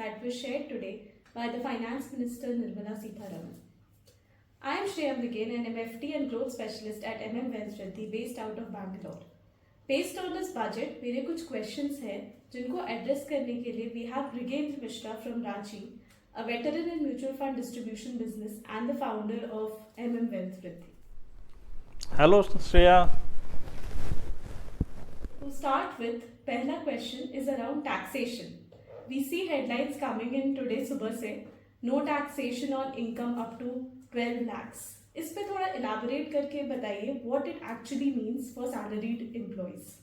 that was shared today by the Finance Minister Nirmala Seetharaman. I am Shreya Mliken, an MFT and Growth Specialist at MM Wealth Riddhi based out of Bangalore. Based on this budget, मेरे कुछ questions हैं जिनको address करने के लिए we have Brigendra Mishra from Ranchi, a veteran in mutual fund distribution business and the founder of MM Wealth Riddhi. Hello Shreya. To start with, पहला question is around taxation. We see headlines coming in today सुबह से no taxation on income up to 12 lakhs. इस पे थोड़ा elaborate करके बताइए what it actually means for salaried employees.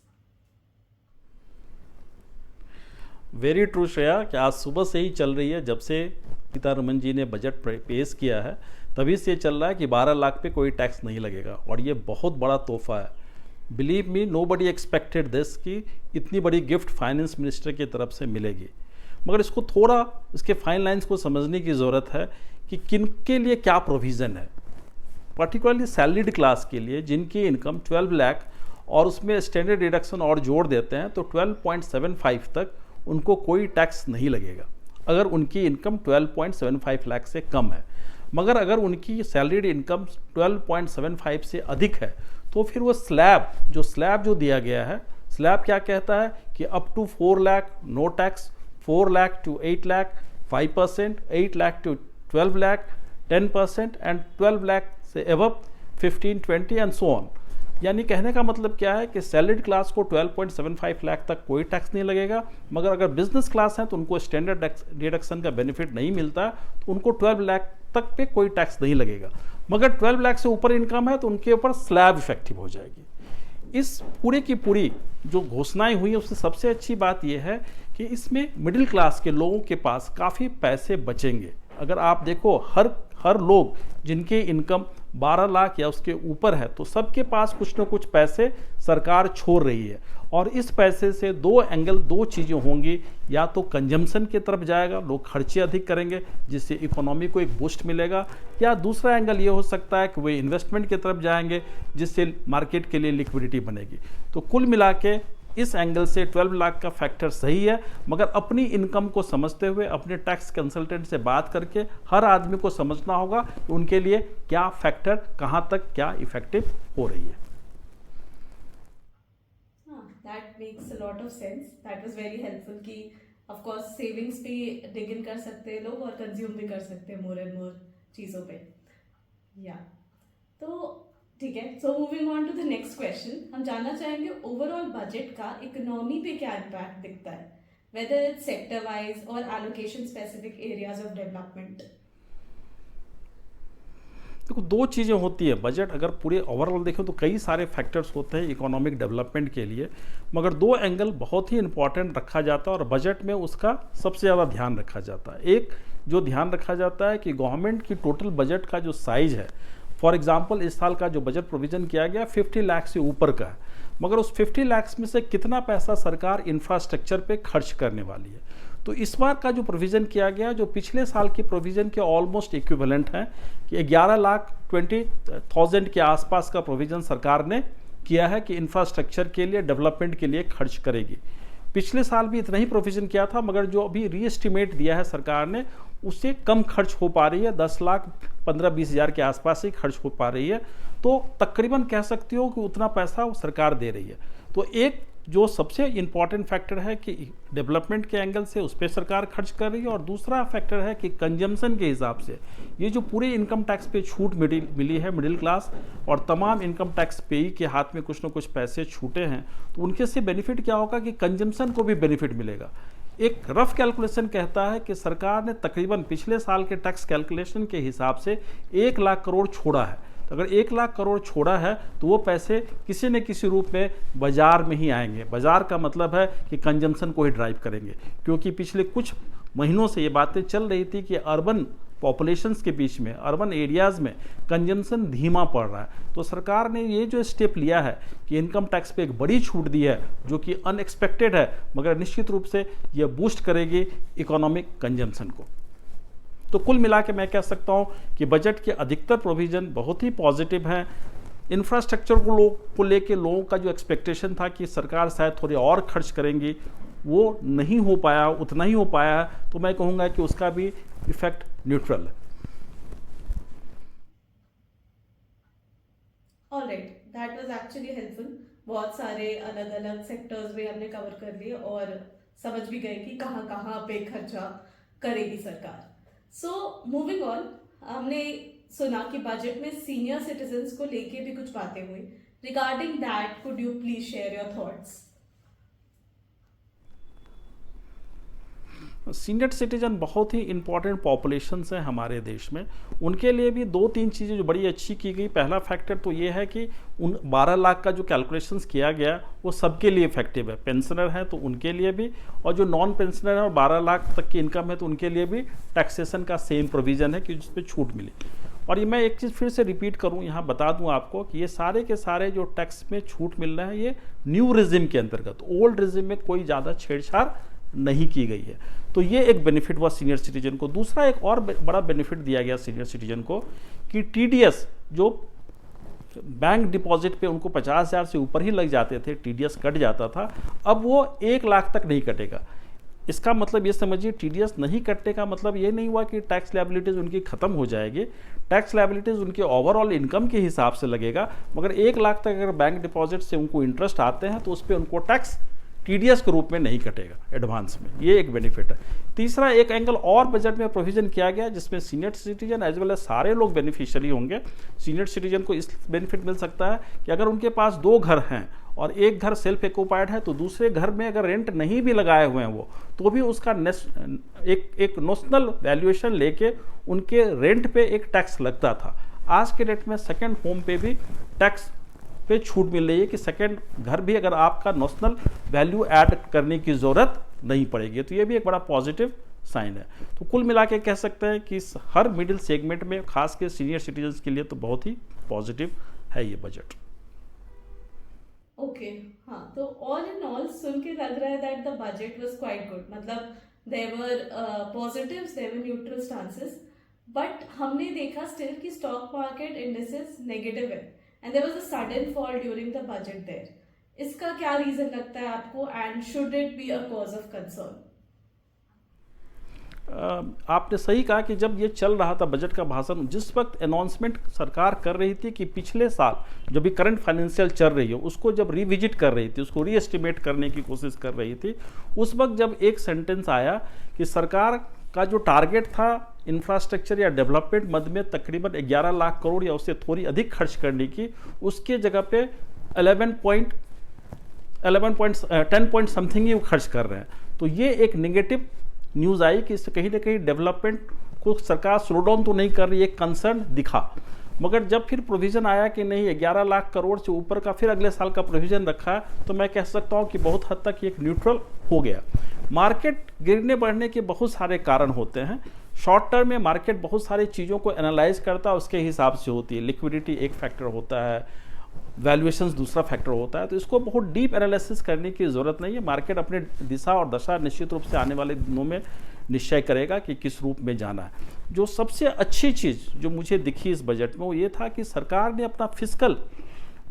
Very true Shreya कि आज सुबह से ही चल रही है, जब से सीतारमन जी ने बजट पेश किया है तभी से चल रहा है कि 12 लाख पे कोई टैक्स नहीं लगेगा और ये बहुत बड़ा तोहफा है. Believe me, nobody expected this कि इतनी बड़ी गिफ्ट फाइनेंस मिनिस्टर की तरफ से मिलेगी. मगर इसको थोड़ा इसके फाइन लाइंस को समझने की ज़रूरत है कि किन के लिए क्या प्रोविज़न है. पर्टिकुलरली सैलरीड क्लास के लिए जिनकी इनकम 12 लाख और उसमें स्टैंडर्ड डिडक्शन और जोड़ देते हैं तो 12.75 तक उनको कोई टैक्स नहीं लगेगा अगर उनकी इनकम 12.75 लाख से कम है. मगर अगर उनकी सैलरीड इनकम 12.75 से अधिक है तो फिर वो स्लैब जो दिया गया है, स्लैब क्या कहता है कि up to 4 lakh no tax, 4 lakh to 8 lakh 5%, 8 lakh to 12 lakh 10% and 12 lakh से एबव 15, 20 एंड सो ऑन. यानी कहने का मतलब क्या है कि सैलरीड क्लास को 12.75 लाख तक कोई टैक्स नहीं लगेगा, मगर अगर बिजनेस क्लास है तो उनको स्टैंडर्ड डिडक्शन का बेनिफिट नहीं मिलता तो उनको 12 लाख तक पे कोई टैक्स नहीं लगेगा. मगर 12 लाख से ऊपर इनकम है तो उनके ऊपर स्लैब इफेक्टिव हो जाएगी. इस पूरे की पूरी जो घोषणाएं हुई है उससे सबसे अच्छी बात यह है कि इसमें मिडिल क्लास के लोगों के पास काफ़ी पैसे बचेंगे. अगर आप देखो हर लोग जिनकी इनकम 12 लाख या उसके ऊपर है तो सबके पास कुछ न कुछ पैसे सरकार छोड़ रही है और इस पैसे से दो चीज़ें होंगी. या तो कंजम्पशन की तरफ जाएगा, लोग खर्चे अधिक करेंगे जिससे इकोनॉमी को एक बूस्ट मिलेगा, या दूसरा एंगल ये हो सकता है कि वे इन्वेस्टमेंट की तरफ जाएंगे जिससे मार्केट के लिए लिक्विडिटी बनेगी. तो कुल मिला के इस एंगल से 12 लाख का फैक्टर सही है, मगर अपनी इनकम को समझते हुए अपने टैक्स कंसल्टेंट से बात करके हर आदमी को समझना होगा कि उनके लिए क्या फैक्टर कहाँ तक क्या इफेक्टिव हो रही है. That makes a lot of sense. That was very helpful कि of course savings पे dig in कर सकते हैं लोग और consume भी कर सकते हैं more and more चीज़ों पे. Yeah. तो ठीक है. So moving on to the next question, हम जानना चाहेंगे overall budget का economy पे क्या impact दिखता है, whether it's sector wise or allocation specific areas of development. देखो, दो चीज़ें होती है. बजट अगर पूरे ओवरऑल देखें तो कई सारे फैक्टर्स होते हैं इकोनॉमिक डेवलपमेंट के लिए, मगर दो एंगल बहुत ही इंपॉर्टेंट रखा जाता है और बजट में उसका सबसे ज़्यादा ध्यान रखा जाता है. एक जो ध्यान रखा जाता है कि गवर्नमेंट की टोटल बजट का जो साइज़ है, फॉर एग्जांपल इस साल का जो बजट प्रोविज़न किया गया 50 लाख से ऊपर का है, मगर उस 50 लाख में से कितना पैसा सरकार इंफ्रास्ट्रक्चर पे खर्च करने वाली है. तो इस बार का जो प्रोविज़न किया गया जो पिछले साल के प्रोविज़न के ऑलमोस्ट इक्विवेलेंट है कि 11,20,000 के आसपास का प्रोविज़न सरकार ने किया है कि इंफ्रास्ट्रक्चर के लिए डेवलपमेंट के लिए खर्च करेगी. पिछले साल भी इतना ही प्रोविज़न किया था, मगर जो अभी रीएस्टिमेट दिया है सरकार ने उससे कम खर्च हो पा रही है. 10,15,20,000 के आसपास ही खर्च हो पा रही है. तो तकरीबन कह सकती हो कि उतना पैसा वो सरकार दे रही है. तो एक जो सबसे इम्पॉर्टेंट फैक्टर है कि डेवलपमेंट के एंगल से उस पर सरकार खर्च कर रही है, और दूसरा फैक्टर है कि कंजम्पशन के हिसाब से ये जो पूरे इनकम टैक्स पे छूट मिली है मिडिल क्लास और तमाम इनकम टैक्स पेई के हाथ में कुछ न कुछ पैसे छूटे हैं, तो उनके से बेनिफिट क्या होगा कि कंजम्पशन को भी बेनिफिट मिलेगा. एक रफ कैलकुलेशन कहता है कि सरकार ने तकरीबन पिछले साल के टैक्स कैलकुलेशन के हिसाब से 1 लाख करोड़ छोड़ा है. तो अगर 1 लाख करोड़ छोड़ा है तो वो पैसे किसी न किसी रूप में बाजार में ही आएंगे. बाजार का मतलब है कि कंजम्पशन को ही ड्राइव करेंगे, क्योंकि पिछले कुछ महीनों से ये बातें चल रही थी कि अर्बन पॉपुलेशंस के बीच में, अर्बन एरियाज़ में कंजम्पशन धीमा पड़ रहा है. तो सरकार ने ये जो स्टेप लिया है कि इनकम टैक्स पे एक बड़ी छूट दी है जो कि अनएक्सपेक्टेड है, मगर निश्चित रूप से ये बूस्ट करेगी इकोनॉमिक कंजम्पशन को. तो कुल मिला के मैं कह सकता हूँ कि बजट के अधिकतर प्रोविज़न बहुत ही पॉजिटिव हैं. इंफ्रास्ट्रक्चर को लेके लोगों का जो एक्सपेक्टेशन था कि सरकार शायद थोड़ी और खर्च करेंगी, वो नहीं हो पाया, उतना ही हो पाया है, तो मैं कहूँगा कि उसका भी इफेक्ट न्यूट्रल है। Alright, that was actually helpful. बहुत सारे अलग अलग सेक्टर्स भी हमने कवर कर लिए और समझ भी गए कि कहाँ कहाँ पे खर्चा करेगी सरकार। सो मूविंग ऑन, हमने सुना कि बजट में सीनियर सिटीजन्स को लेके भी कुछ बातें हुई। Regarding that, could you please share your thoughts? Senior citizen बहुत ही इंपॉर्टेंट पॉपुलेशंस हैं हमारे देश में। उनके लिए भी दो तीन चीज़ें जो बड़ी अच्छी की गई। पहला फैक्टर तो ये है कि उन 12 लाख का जो कैलकुलेशंस किया गया वो सबके लिए इफेक्टिव है। पेंशनर हैं तो उनके लिए भी, और जो नॉन पेंशनर हैं और 12 लाख तक की इनकम है तो उनके लिए भी टैक्सेशन का सेम प्रोविज़न है कि जिस पर छूट मिली। और ये मैं एक चीज़ फिर से रिपीट करूँ, यहाँ बता दूँ आपको कि ये सारे के सारे जो टैक्स में छूट मिल रहा है ये न्यू रिजिम के अंतर्गत, ओल्ड रिजिम में कोई ज़्यादा छेड़छाड़ नहीं की गई है। तो ये एक बेनिफिट हुआ सीनियर सिटीजन को। दूसरा एक और बड़ा बेनिफिट दिया गया सीनियर सिटीजन को कि टीडीएस जो बैंक डिपॉजिट पे उनको 50,000 से ऊपर ही लग जाते थे, टीडीएस कट जाता था, अब वो 1 लाख तक नहीं कटेगा। इसका मतलब ये समझिए, टीडीएस नहीं कटने का मतलब ये नहीं हुआ कि टैक्स लायबिलिटीज़ उनकी ख़त्म हो जाएगी। टैक्स लायबिलिटीज़ उनके ओवरऑल इनकम के हिसाब से लगेगा, मगर 1 लाख तक अगर बैंक डिपॉजिट से उनको इंटरेस्ट आते हैं तो उस पर उनको टैक्स टीडीएस के रूप में नहीं कटेगा एडवांस में। ये एक बेनिफिट है। तीसरा एक एंगल और बजट में प्रोविजन किया गया जिसमें senior citizen as well as सारे लोग बेनिफिशियरी होंगे। सीनियर सिटीजन को इस बेनिफिट मिल सकता है कि अगर उनके पास 2 घर हैं और एक घर सेल्फ एक्यूपाइड है तो दूसरे घर में अगर रेंट नहीं भी लगाए हुए हैं वो, तो भी उसका एक नोशनल वैल्यूएशन लेके उनके रेंट पे एक टैक्स लगता था। आज के डेट में सेकेंड होम पे भी टैक्स पे छूट मिल रही है कि सेकेंड घर भी अगर आपका नोशनल वैल्यू ऐड करने की ज़रूरत नहीं पड़ेगी। तो ये भी एक बड़ा पॉजिटिव साइन है। तो कुल मिला के कह सकते हैं कि हर मिडिल सेगमेंट में, खास के सीनियर सिटीजन्स के लिए तो बहुत ही पॉजिटिव है ये बजट। ओके, हाँ, तो ऑल इन ऑल सुन के लग रहा है that the budget was quite good. मतलब there were positives, there were neutral stances, but हमने देखा स्टिल कि स्टॉक मार्केट इंडिसेस नेगेटिव है and there was a sudden fall during the budget there. इसका क्या रीजन लगता है आपको and should it be a cause of concern? आपने सही कहा कि जब ये चल रहा था बजट का भाषण, जिस वक्त अनाउंसमेंट सरकार कर रही थी कि पिछले साल जो भी करंट फाइनेंशियल चल रही है उसको जब रिविजिट कर रही थी, उसको रीएस्टिमेट करने की कोशिश कर रही थी, उस वक्त जब एक सेंटेंस आया कि सरकार का जो टारगेट था इंफ्रास्ट्रक्चर या डेवलपमेंट मद में तकरीबन 11 लाख करोड़ या उससे थोड़ी अधिक खर्च करने की, उसके जगह पे 10 पॉइंट समथिंग ही वो खर्च कर रहे हैं। तो ये एक नेगेटिव न्यूज़ आई कि इससे कहीं ना कहीं डेवलपमेंट को सरकार स्लो डाउन तो नहीं कर रही, एक कंसर्न दिखा। मगर जब फिर प्रोविज़न आया कि नहीं 11 लाख करोड़ से ऊपर का फिर अगले साल का प्रोविज़न रखा है, तो मैं कह सकता हूँ कि बहुत हद तक एक न्यूट्रल हो गया। मार्केट गिरने बढ़ने के बहुत सारे कारण होते हैं। शॉर्ट टर्म में मार्केट बहुत सारी चीज़ों को एनालाइज करता है, उसके हिसाब से होती है। लिक्विडिटी एक फैक्टर होता है, वैल्यूएशंस दूसरा फैक्टर होता है। तो इसको बहुत डीप एनालिसिस करने की ज़रूरत नहीं है। मार्केट अपने दिशा और दशा निश्चित रूप से आने वाले दिनों में निश्चय करेगा कि किस रूप में जाना है। जो सबसे अच्छी चीज़ जो मुझे दिखी इस बजट में वो ये था कि सरकार ने अपना फिस्कल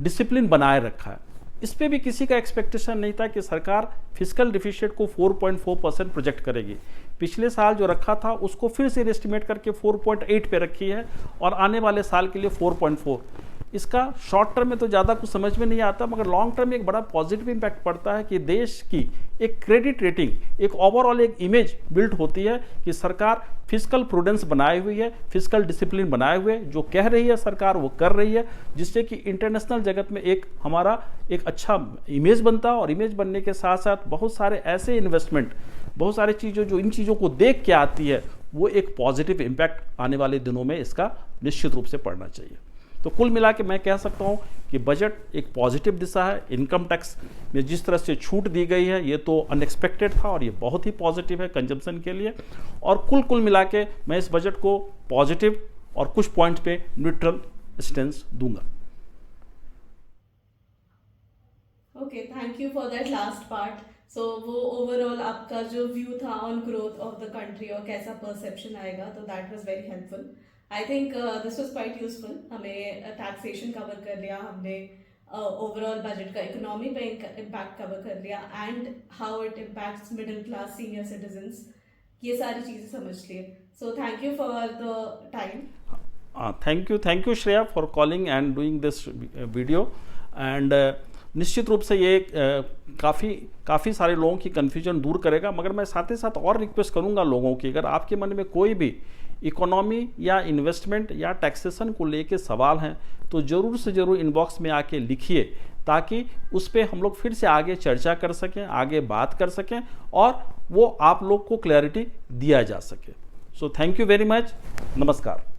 डिसिप्लिन बनाए रखा है। इस पर भी किसी का एक्सपेक्टेशन नहीं था कि सरकार फिस्कल डिफिसिट को 4.4% प्रोजेक्ट करेगी। पिछले साल जो रखा था उसको फिर से एस्टिमेट करके 4.8 पे रखी है और आने वाले साल के लिए 4.4। इसका शॉर्ट टर्म में तो ज़्यादा कुछ समझ में नहीं आता, मगर लॉन्ग टर्म में एक बड़ा पॉजिटिव इम्पैक्ट पड़ता है कि देश की एक क्रेडिट रेटिंग, एक ओवरऑल एक इमेज बिल्ड होती है कि सरकार फिस्कल प्रूडेंस बनाए हुई है, फिस्कल डिसिप्लिन बनाए हुए, जो कह रही है सरकार वो कर रही है, जिससे कि इंटरनेशनल जगत में एक हमारा एक अच्छा इमेज बनता है। और इमेज बनने के साथ साथ बहुत सारे ऐसे इन्वेस्टमेंट, बहुत सारी चीज़ें जो इन चीज़ों को देख के आती है, वो एक पॉजिटिव इम्पैक्ट आने वाले दिनों में इसका निश्चित रूप से पड़ना चाहिए। तो कुल मिला के मैं कह सकता हूँ कि बजट एक पॉजिटिव दिशा है। इनकम टैक्स में जिस तरह से छूट दी गई है ये तो अनएक्सपेक्टेड था और ये बहुत ही पॉजिटिव है कंजम्पशन के लिए। और कुल मिला के मैं इस बजट को पॉजिटिव और कुछ पॉइंट्स पे न्यूट्रल स्टेंस दूंगा। Okay, thank you for that last part. So वो ओवरऑल आपका जो व्यू था on growth of the country और कैसा परसेप्शन आएगा, तो that was very helpful. I think this was quite useful. हमें टैक्सेशन कवर कर लिया, हमने ओवरऑल बजट का इकोनॉमी पे इम्पैक्ट कवर कर लिया, and how it impacts middle class senior citizens, ये सारी चीज़ें समझ लिए. So thank you for the time. Thank you Shreya for calling and doing this video. And निश्चित रूप से ये काफ़ी सारे लोगों की कन्फ्यूजन दूर करेगा. मगर मैं साथ ही साथ और रिक्वेस्ट करूंगा लोगों की, अगर आपके मन में कोई भी इकोनॉमी या इन्वेस्टमेंट या टैक्सेशन को लेके सवाल हैं तो ज़रूर से ज़रूर इनबॉक्स में आके लिखिए, ताकि उस पर हम लोग फिर से आगे चर्चा कर सकें, आगे बात कर सकें और वो आप लोग को क्लैरिटी दिया जा सके. सो थैंक यू वेरी मच. नमस्कार.